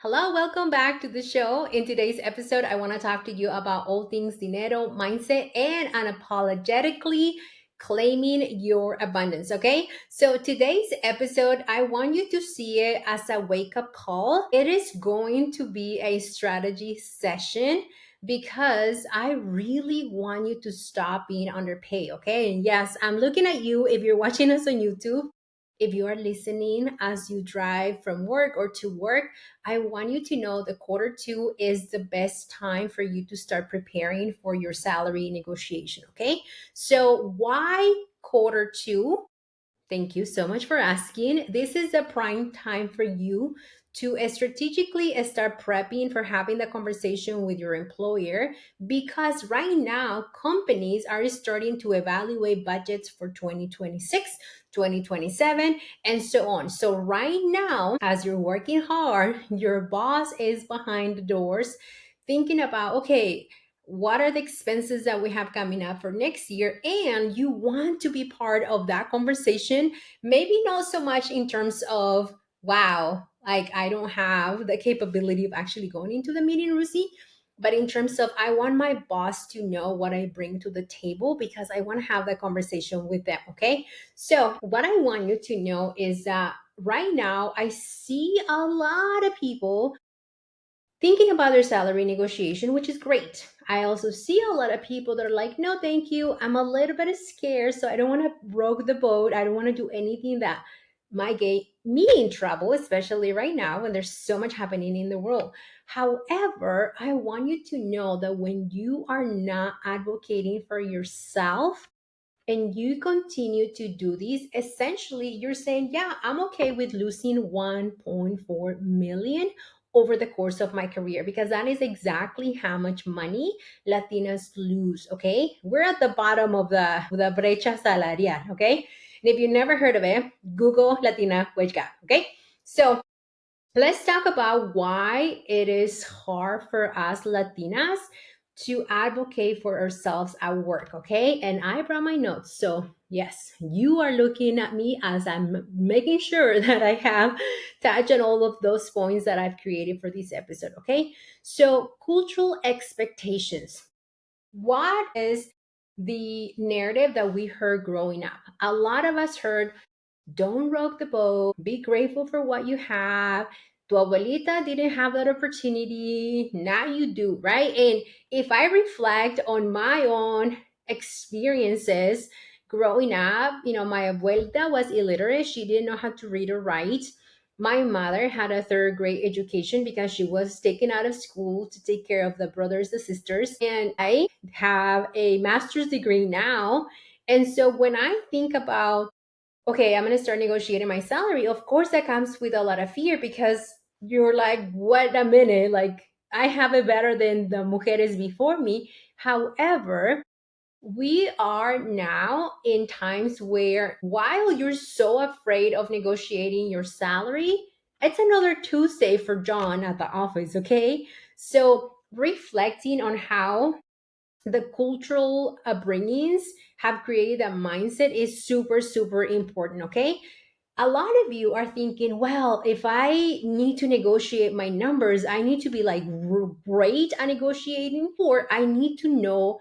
Hello, welcome back to the show. In today's episode, I want to talk to you about all things dinero, mindset, and unapologetically claiming your abundance. Okay, so today's episode, I want you to see it as a wake up call. It is going to be a strategy session because I really want you to stop being underpaid. Okay, and yes, I'm looking at you if you're watching us on YouTube. If you are listening as you drive from work or to work, I want you to know the quarter two is the best time for you to start preparing for your salary negotiation. Okay. So, why quarter two? Thank you so much for asking. This is a prime time for you to strategically start prepping for having the conversation with your employer because right now companies are starting to evaluate budgets for 2026, 2027, and so on. So right now, as you're working hard, your boss is behind the doors thinking about, okay, what are the expenses that we have coming up for next year, and you want to be part of that conversation. Maybe not so much in terms of, wow, like I don't have the capability of actually going into the meeting, Rusi, but in terms of I want my boss to know what I bring to the table because I want to have that conversation with them. Okay, so what I want you to know is that right now I see a lot of people thinking about their salary negotiation, which is great. I also see a lot of people that are like, no, thank you. I'm a little bit scared, so I don't want to rogue the boat. I don't want to do anything that might get me in trouble, especially right now when there's so much happening in the world. However, I want you to know that when you are not advocating for yourself, and you continue to do this, essentially you're saying, yeah, I'm okay with losing 1.4 million over the course of my career because that is exactly how much money Latinas lose. Okay, we're at the bottom of the brecha salarial. Okay, and if you never heard of it, Google Latina wage gap. Okay, so let's talk about why it is hard for us Latinas to advocate for ourselves at work. Okay. And I brought my notes. So, yes, you are looking at me as I'm making sure that I have touched on all of those points that I've created for this episode. Okay. So, cultural expectations. What is the narrative that we heard growing up? A lot of us heard, don't rock the boat. Be grateful for what you have. Tu abuelita didn't have that opportunity. Now you do, right? And if I reflect on my own experiences growing up, my abuelita was illiterate. She didn't know how to read or write. My mother had a third grade education because she was taken out of school to take care of the brothers and sisters. And I have a master's degree now. And so when I think about, okay, I'm going to start negotiating my salary, of course, that comes with a lot of fear because you're like, what a minute, like I have it better than the mujeres before me. However, we are now in times where while you're so afraid of negotiating your salary, it's another Tuesday for John at the office, okay? So reflecting on how the cultural upbringings have created a mindset is super, super important. Okay. A lot of you are thinking, well, if I need to negotiate my numbers, I need to be like great at negotiating, or I need to know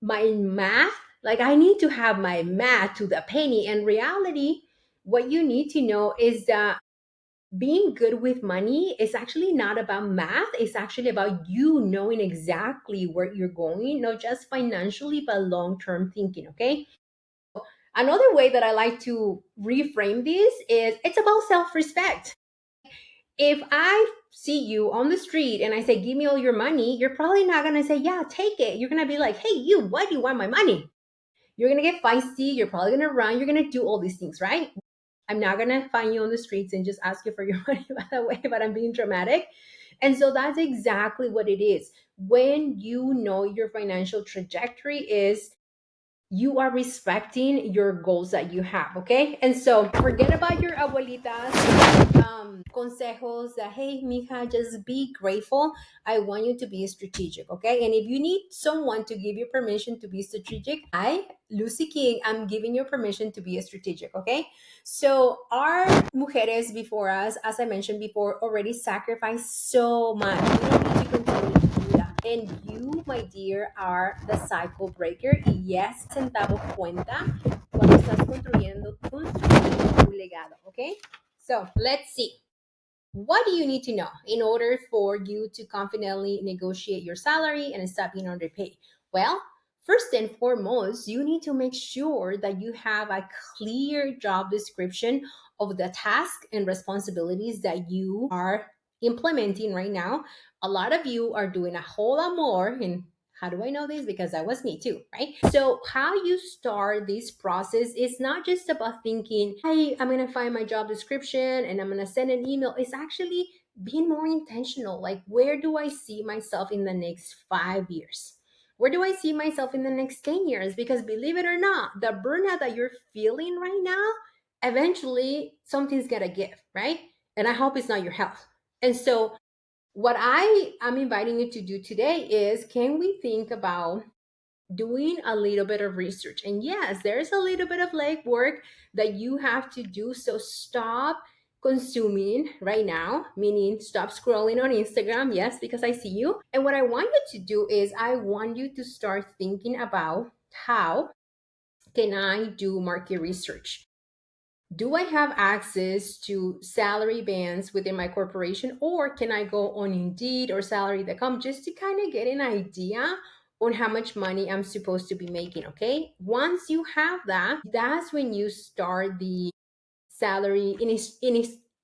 my math. Like I need to have my math to the penny. And reality, what you need to know is that being good with money is actually not about math. It's actually about you knowing exactly where you're going, not just financially, but long term thinking. Okay. Another way that I like to reframe this is it's about self respect. If I see you on the street and I say, give me all your money, you're probably not going to say, yeah, take it. You're going to be like, hey, you, why do you want my money? You're going to get feisty. You're probably going to run. You're going to do all these things, right? I'm not gonna find you on the streets and just ask you for your money, by the way, but I'm being dramatic. And so that's exactly what it is. When you know your financial trajectory is, you are respecting your goals that you have, okay? And so forget about your abuelitas consejos that, hey, mija, just be grateful. I want you to be strategic, okay? And if you need someone to give you permission to be strategic, I, Lucy King, I'm giving you permission to be strategic, okay? So our mujeres before us, as I mentioned before, already sacrificed so much. We don't need to continue to do that. And you, my dear, are the cycle breaker. Y yes, centavo cuenta cuando estás construyendo tu legado, okay? So let's see. What do you need to know in order for you to confidently negotiate your salary and stop being underpaid? Well, first and foremost, you need to make sure that you have a clear job description of the task and responsibilities that you are implementing right now. A lot of you are doing a whole lot more. And how do I know this? Because that was me too, right? So, how you start this process is not just about thinking, hey, I'm going to find my job description and I'm going to send an email. It's actually being more intentional. Like, where do I see myself in the next 5 years? Where do I see myself in the next 10 years? Because believe it or not, the burnout that you're feeling right now, eventually something's going to give, right? And I hope it's not your health. And so, what I am inviting you to do today is, can we think about doing a little bit of research? And yes, there's a little bit of legwork that you have to do. So stop consuming right now, meaning stop scrolling on Instagram. Yes, because I see you. And what I want you to do is, I want you to start thinking about, how can I do market research? Do I have access to salary bands within my corporation, or can I go on Indeed or salary.com just to kind of get an idea on how much money I'm supposed to be making? Okay. Once you have that, that's when you start the salary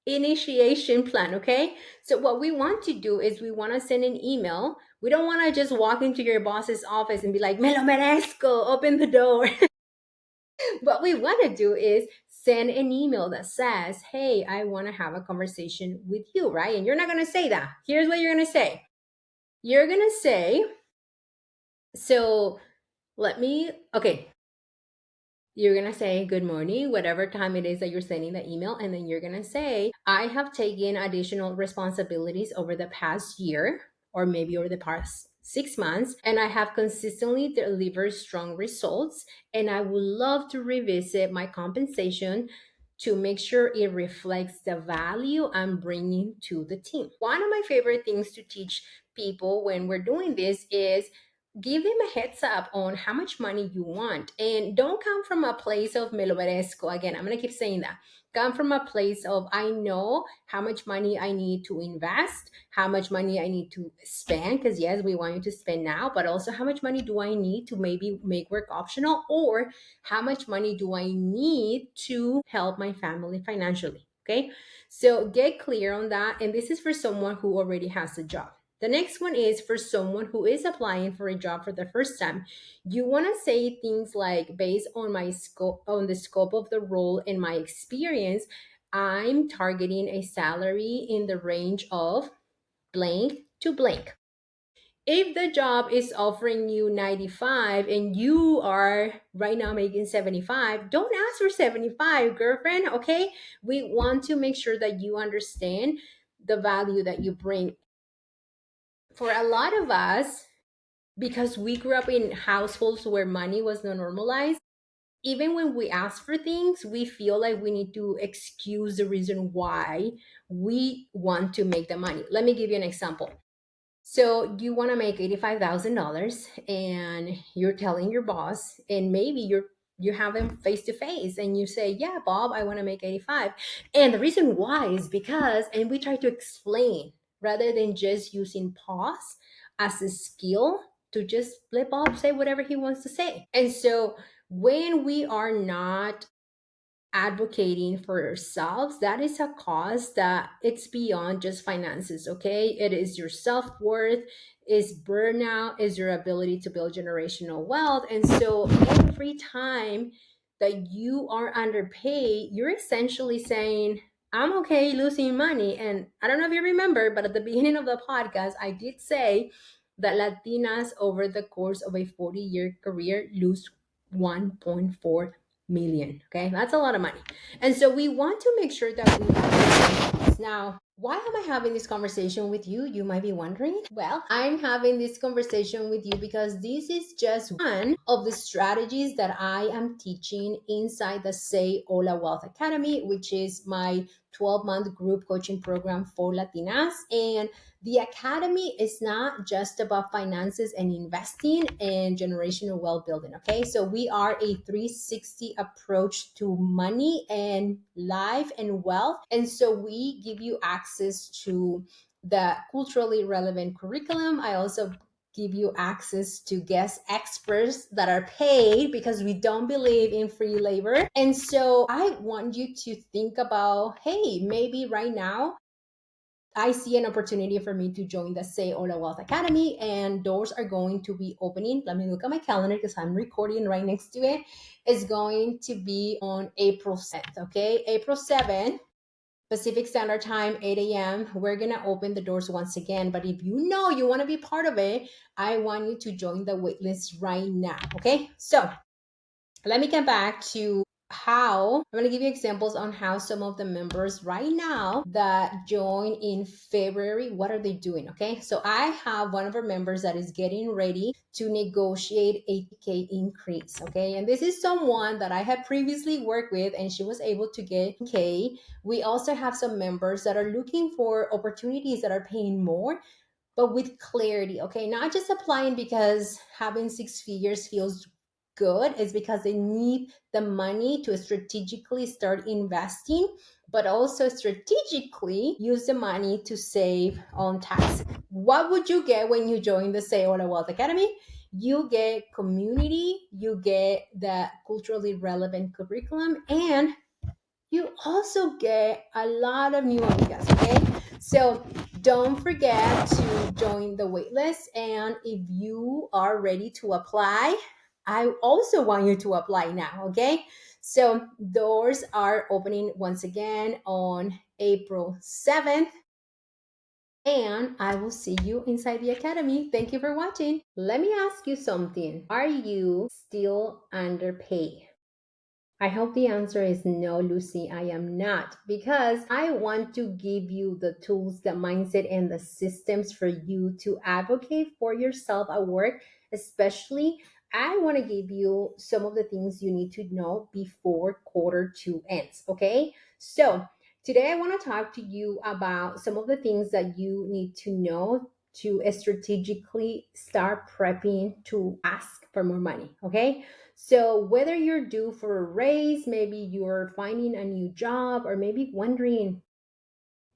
initiation plan. Okay. So, what we want to do is, we want to send an email. We don't want to just walk into your boss's office and be like, me lo merezco, open the door. What we want to do is send an email that says, hey, I want to have a conversation with you, right? And you're not going to say that. Here's what you're going to say. You're going to say, so okay, you're going to say good morning, whatever time it is that you're sending the email. And then you're going to say, I have taken additional responsibilities over the past year, or maybe over the past 6 months, and I have consistently delivered strong results. And I would love to revisit my compensation to make sure it reflects the value I'm bringing to the team. One of my favorite things to teach people when we're doing this is, give them a heads up on how much money you want. And don't come from a place of me lo merezco. Again, I'm going to keep saying that. Come from a place of, I know how much money I need to invest, how much money I need to spend. Because yes, we want you to spend now, but also how much money do I need to maybe make work optional, or how much money do I need to help my family financially. Okay. So get clear on that. And this is for someone who already has a job. The next one is for someone who is applying for a job for the first time. You want to say things like, based on my scope, on the scope of the role and my experience, I'm targeting a salary in the range of blank to blank. If the job is offering you 95 and you are right now making 75, don't ask for 75, girlfriend, okay? We want to make sure that you understand the value that you bring. For a lot of us, because we grew up in households where money was not normalized, even when we ask for things, we feel like we need to excuse the reason why we want to make the money. Let me give you an example. So you want to make $85,000 and you're telling your boss, and maybe you have them face to face and you say, yeah, Bob, I want to make 85. And the reason why is because, and we try to explain rather than just using pause as a skill to just let Bob say whatever he wants to say. And so when we are not advocating for yourselves, that is a cause that it's beyond just finances. Okay, it is your self-worth, is burnout, is your ability to build generational wealth. And so every time that you are underpaid, you're essentially saying, I'm okay losing money. And I don't know if you remember, but at the beginning of the podcast, I did say that Latinas over the course of a 40-year career lose 1.4 million. Okay, that's a lot of money. And so we want to make sure that we have now. Why am I having this conversation with you? You might be wondering. Well, I'm having this conversation with you because this is just one of the strategies that I am teaching inside the Say Hola Wealth Academy, which is my 12-month group coaching program for Latinas. And the academy is not just about finances and investing and generational wealth building. Okay, so we are a 360 approach to money and life and wealth. And so we give you access to the culturally relevant curriculum. I also give you access to guest experts that are paid because we don't believe in free labor. And so I want you to think about, hey, maybe right now I see an opportunity for me to join the Say Hola Wealth Academy, and doors are going to be opening. Let me look at my calendar because I'm recording right next to it. It's going to be on April 7th, okay? April 7th, Pacific Standard Time, 8 a.m. We're going to open the doors once again. But if you know you want to be part of it, I want you to join the waitlist right now, okay? So let me get back to how I'm going to give you examples on how some of the members right now that join in February, what are they doing? Okay, so I have one of our members that is getting ready to negotiate a K increase. Okay, and this is someone that I had previously worked with, and she was able to get K. We also have some members that are looking for opportunities that are paying more but with clarity, okay? Not just applying because having six figures feels good, it's because they need the money to strategically start investing, but also strategically use the money to save on tax. What would you get when you join the Say Hola Wealth Academy? You get community, you get the culturally relevant curriculum, and you also get a lot of new amigas, okay? So don't forget to join the waitlist. And if you are ready to apply, I also want you to apply now, okay? So doors are opening once again on April 7th. And I will see you inside the academy. Thank you for watching. Let me ask you something. Are you still underpaid? I hope the answer is no, Lucy, I am not, because I want to give you the tools, the mindset, and the systems for you to advocate for yourself at work. Especially, I want to give you some of the things you need to know before quarter two ends. Okay, so today I want to talk to you about some of the things that you need to know to strategically start prepping to ask for more money. Okay, so, whether you're due for a raise, maybe you're finding a new job, or maybe wondering,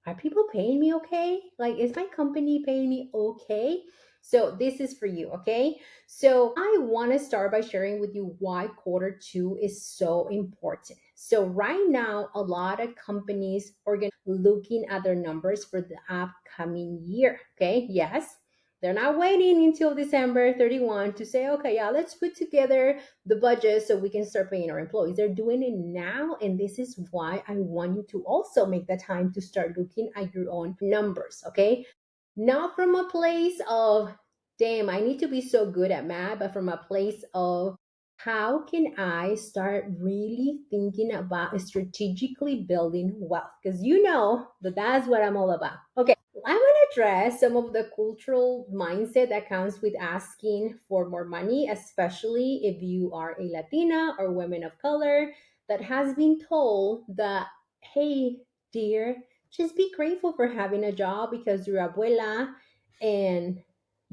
are people paying me okay? Like, is my company paying me okay? So, this is for you, okay? So, I want to start by sharing with you why quarter two is so important. So, right now, a lot of companies are looking at their numbers for the upcoming year, okay? Yes. They're not waiting until December 31 to say, okay, yeah, let's put together the budget so we can start paying our employees. They're doing it now. And this is why I want you to also make the time to start looking at your own numbers, okay? Not from a place of, damn, I need to be so good at math, but from a place of, how can I start really thinking about strategically building wealth? Because you know that that's what I'm all about. Okay, I want to address some of the cultural mindset that comes with asking for more money, especially if you are a Latina or woman of color that has been told that, hey, dear, just be grateful for having a job because your abuela and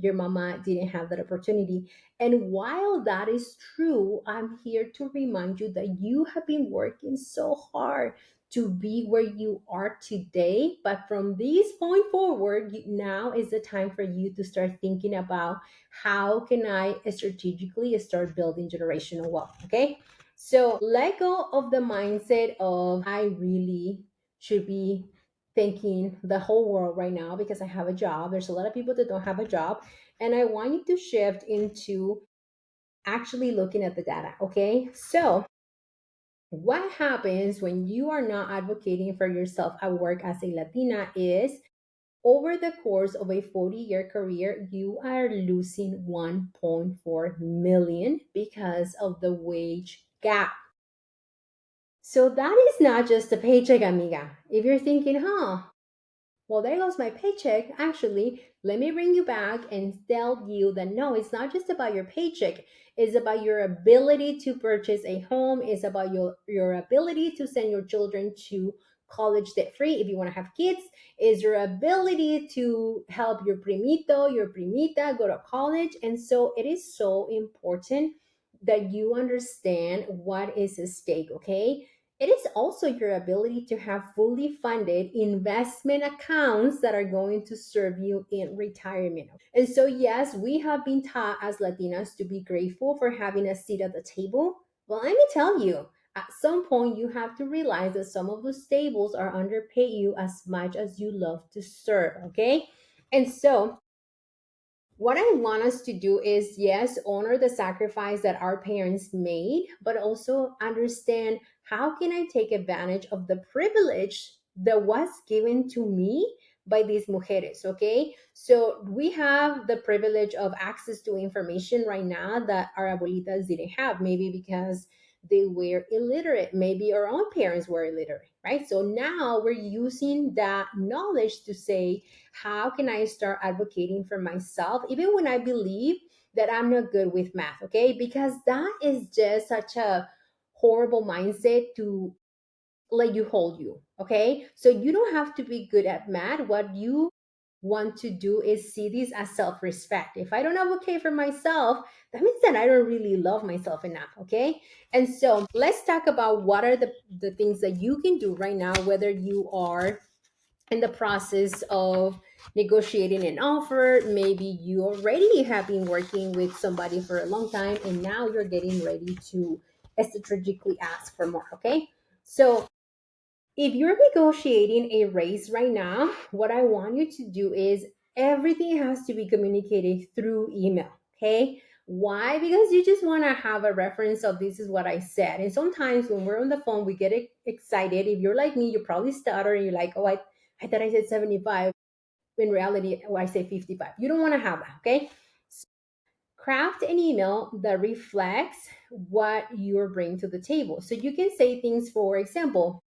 your mama didn't have that opportunity. And while that is true, I'm here to remind you that you have been working so hard to be where you are today. But from this point forward, now is the time for you to start thinking about, how can I strategically start building generational wealth? Okay. So let go of the mindset of, I really should be thanking the whole world right now because I have a job. There's a lot of people that don't have a job. And I want you to shift into actually looking at the data. Okay. So what happens when you are not advocating for yourself at work as a Latina is over the course of a 40-year career, you are losing 1.4 million because of the wage gap. So that is not just a paycheck, amiga. If you're thinking, well, there goes my paycheck. Actually, let me bring you back and tell you that no, it's not just about your paycheck. It's about your ability to purchase a home. It's about your ability to send your children to college debt free if you want to have kids. Is your ability to help your primito, your primita go to college. And so it is so important that you understand what is at stake, okay? It is also your ability to have fully funded investment accounts that are going to serve you in retirement. And so, yes, we have been taught as Latinas to be grateful for having a seat at the table. Well, let me tell you, at some point, you have to realize that some of those tables are underpay you as much as you love to serve, okay? And so, what I want us to do is, yes, honor the sacrifice that our parents made, but also understand how can I take advantage of the privilege that was given to me by these mujeres, okay? So we have the privilege of access to information right now that our abuelitas didn't have, maybe because they were illiterate, maybe our own parents were illiterate, right? So now we're using that knowledge to say, how can I start advocating for myself, even when I believe that I'm not good with math, okay? Because that is just such a horrible mindset to let you hold you, okay? So you don't have to be good at math. What you want to do is see this as self respect. If I don't advocate for myself, that means that I don't really love myself enough, okay? And so let's talk about what are the things that you can do right now, whether you are in the process of negotiating an offer. Maybe you already have been working with somebody for a long time and now you're getting ready to strategically ask for more. Okay. So if you're negotiating a raise right now, what I want you to do is everything has to be communicated through email. Okay. Why? Because you just want to have a reference of this is what I said. And sometimes when we're on the phone, we get excited. If you're like me, you probably stutter and you're like, oh, I thought I said 75. In reality, oh, I say 55. You don't want to have that. Okay. Craft an email that reflects what you're bringing to the table. So you can say things, for example,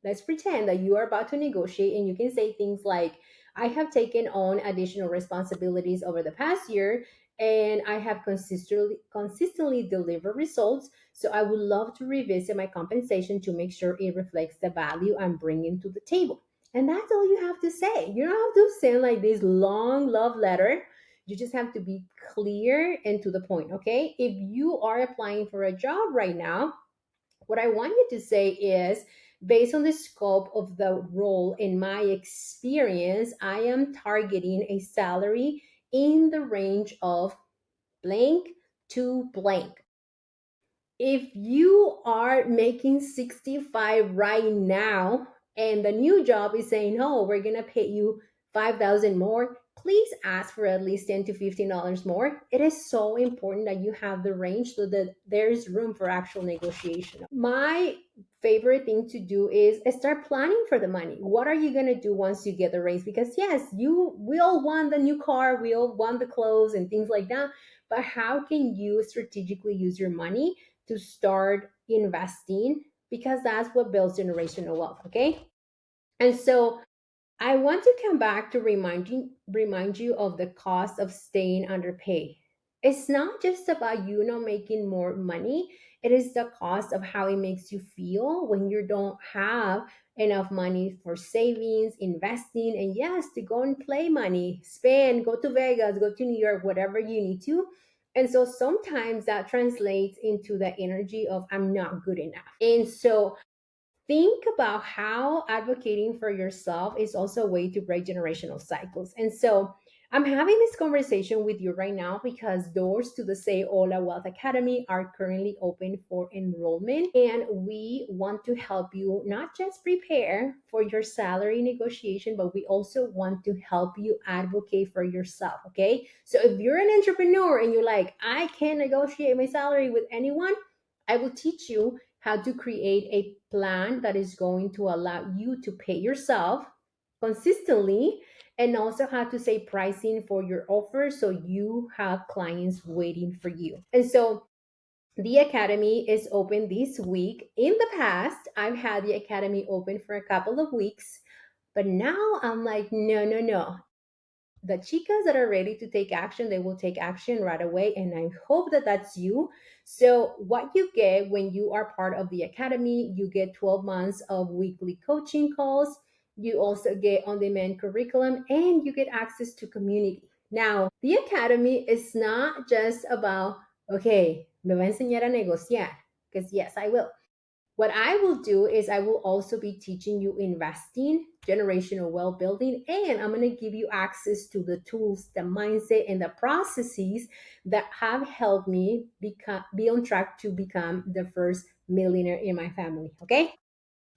let's pretend that you are about to negotiate and you can say things like, I have taken on additional responsibilities over the past year and I have consistently delivered results. So I would love to revisit my compensation to make sure it reflects the value I'm bringing to the table. And that's all you have to say. You don't have to send like this long love letter. You just have to be clear and to the point, okay? If you are applying for a job right now, what I want you to say is, based on the scope of the role in my experience, I am targeting a salary in the range of blank to blank. If you are making 65 right now and the new job is saying, oh, we're going to pay you 5,000 more, please ask for at least 10 to $15 more. It is so important that you have the range so that there's room for actual negotiation. My favorite thing to do is start planning for the money. What are you going to do once you get the raise? Because yes, we all want the new car, we all want the clothes and things like that, but how can you strategically use your money to start investing, because that's what builds generational wealth, okay? And so I want to come back to remind you of the cost of staying underpaid. It's not just about you not making more money. It is the cost of how it makes you feel when you don't have enough money for savings, investing, and yes, to go and play money, spend, go to Vegas, go to New York, whatever you need to. And so sometimes that translates into the energy of I'm not good enough. And so think about how advocating for yourself is also a way to break generational cycles. And so I'm having this conversation with you right now because doors to the Say Hola Wealth Academy are currently open for enrollment. And we want to help you not just prepare for your salary negotiation, but we also want to help you advocate for yourself. Okay. So if you're an entrepreneur and you're like, I can't negotiate my salary with anyone, I will teach you how to create a plan that is going to allow you to pay yourself consistently and also how to say pricing for your offer so you have clients waiting for you. And so the academy is open this week. In the past, I've had the academy open for a couple of weeks, but now I'm like, no, no, no. The chicas that are ready to take action, they will take action right away. And I hope that that's you. So, what you get when you are part of the academy, you get 12 months of weekly coaching calls. You also get on demand curriculum and you get access to community. Now, the academy is not just about, okay, me va a enseñar a negociar, because yes, I will. What I will do is I will also be teaching you investing, generational wealth building, and I'm going to give you access to the tools, the mindset, and the processes that have helped me be on track to become the first millionaire in my family. Okay.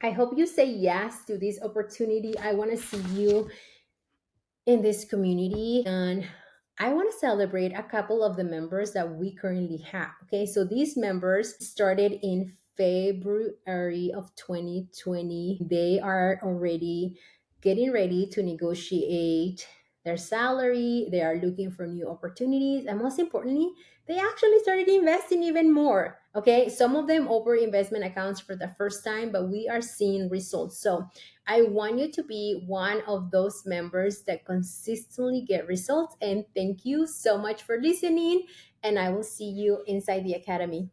I hope you say yes to this opportunity. I want to see you in this community, and I want to celebrate a couple of the members that we currently have. Okay, so these members started in February of 2020. They are already getting ready to negotiate their salary. They are looking for new opportunities, and most importantly, they actually started investing even more. Okay, some of them open investment accounts for the first time, but we are seeing results. So I want you to be one of those members that consistently get results. And thank you so much for listening. And I will see you inside the academy.